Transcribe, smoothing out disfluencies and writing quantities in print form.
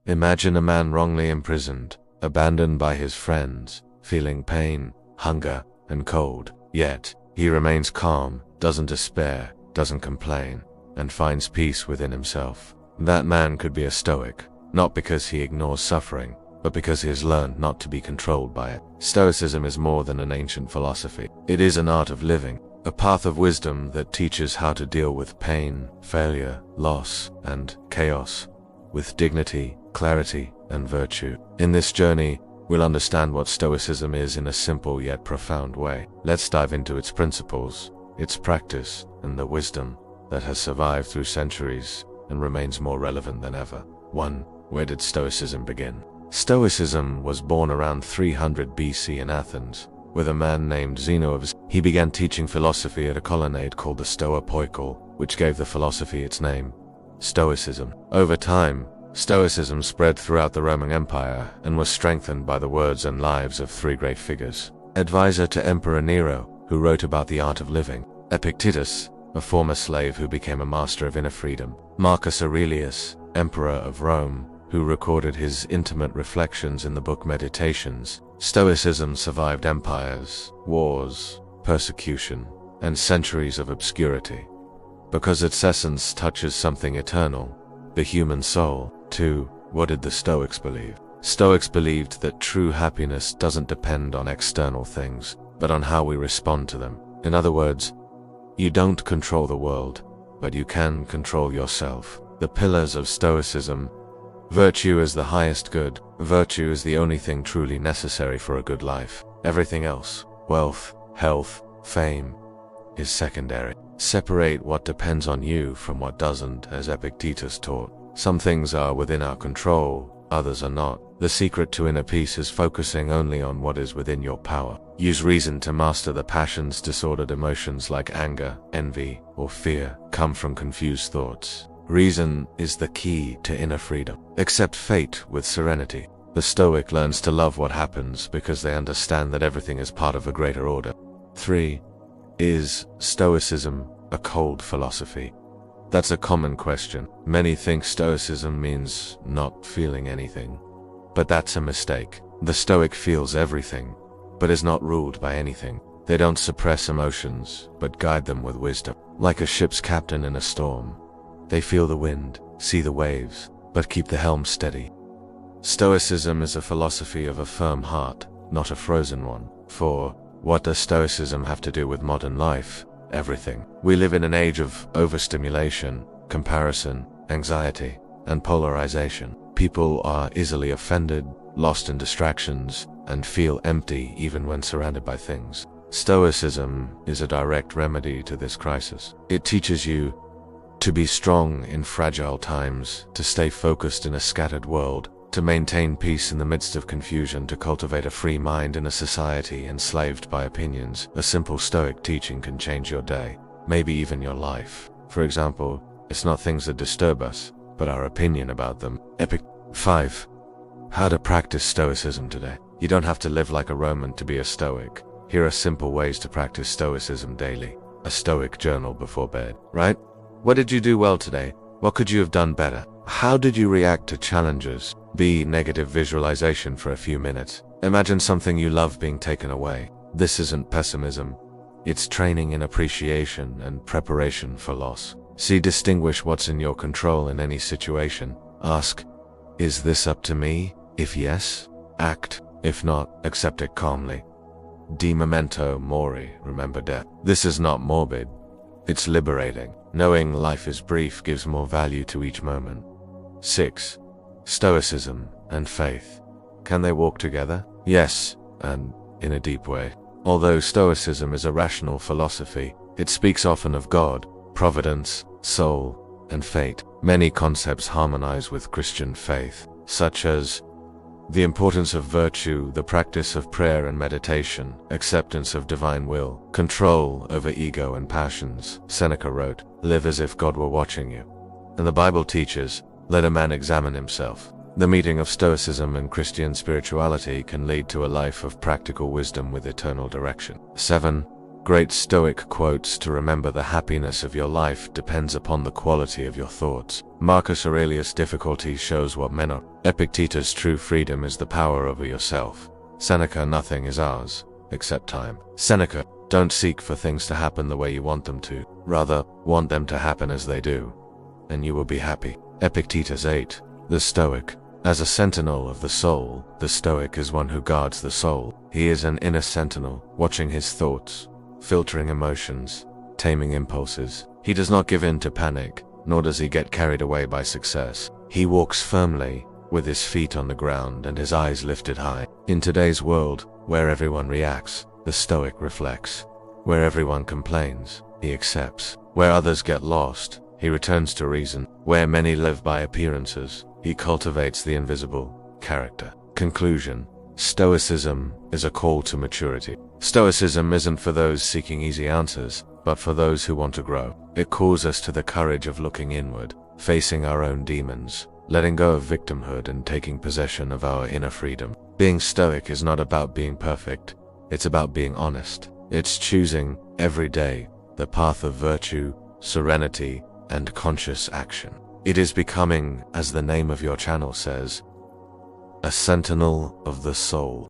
Imagine a man wrongly imprisoned, abandoned by his friends, feeling pain, hunger, and cold. Yet, he remains calm, doesn't despair, doesn't complain, and finds peace within himself. That man could be a Stoic, not because he ignores suffering, but because he has learned not to be controlled by it. Stoicism is more than an ancient philosophy. It is an art of living, a path of wisdom that teaches how to deal with pain, failure, loss, and chaos, with dignity, clarity, and virtue. In this journey, we'll understand what Stoicism is in a simple yet profound way. Let's dive into its principles, its practice, and the wisdom that has survived through centuries and remains more relevant than ever. 1. Where did Stoicism begin? Stoicism was born around 300 BC in Athens, with a man named Zeno of. He began teaching philosophy at a colonnade called the Stoa Poikile, which gave the philosophy its name, Stoicism. Over time, Stoicism spread throughout the Roman Empire and was strengthened by the words and lives of three great figures. Advisor to Emperor Nero, who wrote about the art of living; Epictetus, a former slave who became a master of inner freedom; Marcus Aurelius, Emperor of Rome, who recorded his intimate reflections in the book Meditations. Stoicism survived empires, wars, persecution, and centuries of obscurity, because its essence touches something eternal, the human soul. 2. What did the Stoics believe? Stoics believed that true happiness doesn't depend on external things, but on how we respond to them. In other words, you don't control the world, but you can control yourself. The pillars of Stoicism. Virtue is the highest good. Virtue is the only thing truly necessary for a good life. Everything else, wealth, health, fame, is secondary. Separate what depends on you from what doesn't, as Epictetus taught. Some things are within our control, others are not. The secret to inner peace is focusing only on what is within your power. Use reason to master the passions. Disordered emotions like anger, envy, or fear come from confused thoughts. Reason is the key to inner freedom. Accept fate with serenity. The Stoic learns to love what happens because they understand that everything is part of a greater order. 3. Is Stoicism a cold philosophy? That's a common question. Many think Stoicism means not feeling anything. But that's a mistake. The Stoic feels everything, but is not ruled by anything. They don't suppress emotions, but guide them with wisdom. Like a ship's captain in a storm, they feel the wind, see the waves, but keep the helm steady. Stoicism is a philosophy of a firm heart, not a frozen one. 4. What does Stoicism have to do with modern life? Everything. We live in an age of overstimulation, comparison, anxiety, and polarization. People are easily offended, lost in distractions, and feel empty even when surrounded by things. Stoicism is a direct remedy to this crisis. It teaches you to be strong in fragile times, to stay focused in a scattered world, to maintain peace in the midst of confusion, to cultivate a free mind in a society enslaved by opinions. A simple Stoic teaching can change your day, maybe even your life. For example, it's not things that disturb us, but our opinion about them. 5. How to practice Stoicism today. You don't have to live like a Roman to be a Stoic. Here are simple ways to practice Stoicism daily. A Stoic journal before bed, right? What did you do well today? What could you have done better? How did you react to challenges? B. Negative visualization for a few minutes. Imagine something you love being taken away. This isn't pessimism. It's training in appreciation and preparation for loss. C. Distinguish what's in your control in any situation. Ask, is this up to me? If yes, act. If not, accept it calmly. D. Memento mori. Remember death. This is not morbid. It's liberating. Knowing life is brief gives more value to each moment. 6. Stoicism and faith. Can they walk together? Yes, and in a deep way. Although Stoicism is a rational philosophy, it speaks often of God, providence, soul, and fate. Many concepts harmonize with Christian faith, such as the importance of virtue, the practice of prayer and meditation, acceptance of divine will, control over ego and passions. Seneca wrote, "Live as if God were watching you." And the Bible teaches, "Let a man examine himself." The meeting of Stoicism and Christian spirituality can lead to a life of practical wisdom with eternal direction. 7. Great Stoic quotes to remember the happiness of your life depends upon the quality of your thoughts. Marcus Aurelius difficulty shows what men are. Epictetus true freedom is the power over yourself. Seneca nothing is ours, except time. Seneca don't seek for things to happen the way you want them to. Rather, want them to happen as they do, and you will be happy. Epictetus 8. The Stoic. As a sentinel of the soul, the Stoic is one who guards the soul. He is an inner sentinel, watching his thoughts, filtering emotions, taming impulses. He does not give in to panic, nor does he get carried away by success. He walks firmly, with his feet on the ground and his eyes lifted high. In today's world, where everyone reacts, the Stoic reflects. Where everyone complains, he accepts. Where others get lost, he returns to reason. Where many live by appearances, he cultivates the invisible, character. Conclusion. Stoicism is a call to maturity. Stoicism isn't for those seeking easy answers, but for those who want to grow. It calls us to the courage of looking inward, facing our own demons, letting go of victimhood and taking possession of our inner freedom. Being Stoic is not about being perfect, it's about being honest. It's choosing, every day, the path of virtue, serenity, and conscious action. It is becoming, as the name of your channel says, a sentinel of the soul.